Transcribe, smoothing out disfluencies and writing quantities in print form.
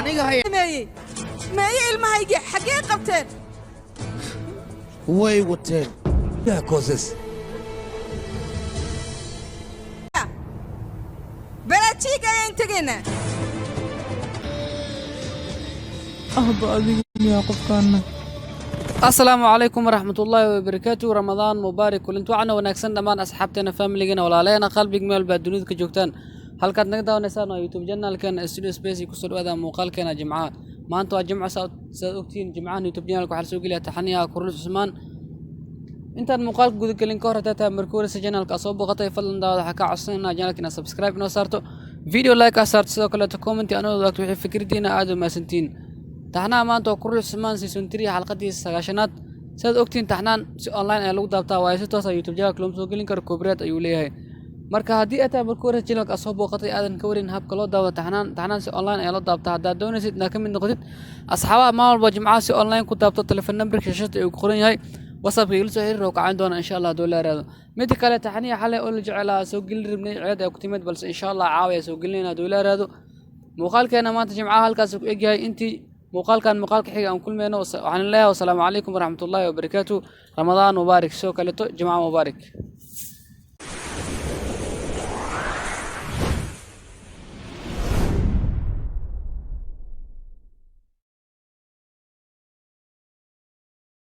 aniga hay meeyey ilmahaygi xagee qabteen way wateen yaa koosas balajiiga ayaan tegaynaa السلام عليكم ورحمة الله وبركاته رمضان مبارك كلنتو عنا ونكسن دمان أصحابتنا فاميلينا ولا علينا قلبي جمال بعدونيد كجوكتان هل كانت نقدر نسأنا يوتيوب جنة كان استوديو سبيسي كسر هذا مقال كان جمعة ما أنتوا جمعة سأوكتين جمعة يوتيوب جنة لكم حرسوا قليها تحنيها كورلوس عثمان انت المقال قد كلين كورة تاتا مركورة سجنة الكأصوب وغطي فضل دا حكا عصينا جنة كنا سبسكرايب نوصارتو فيديو لايك أصارت سيدو كلا تكومنتي أنا وضاك وحي فكرتينا آدو ما سنتين تحنا ما أنتوا كورلوس عثمان سيسون 3 حلقة دي السغاشنات سيد أوكتين تحنان سي أونلاين أي لوگ دابتا وايسي توسا يوتيوب جنة كلهم سو قلين كر كوبريات أيو ليهاي marka hadii aad markore channelka soo booqatay aadan ka warin habka loo daawado taxnaan si online ay loo daabto hadaa doonaysid inaad ka mid noqotid asxaabaha ma walba jimcaha si online ku daabto telefoon number shashada uu qoran yahay whatsapp ila soo xiriir oo ka cayn doona insha Allah doolar raado mid kale taxniya xalay oo la jeclaa soo gal ribnay ciid ay ku timid balse insha Allah caawiya soo galina doolar raado muuqaalkeena maanta jimcaha halkaas ku egyahay intii muuqaalkan muuqaalka xiga aan kulmeyno waxaan leeyahay assalamu alaykum wa rahmatullahi wa barakatuh ramadaan mubaarak soo kaleeto jimcaha mubaarak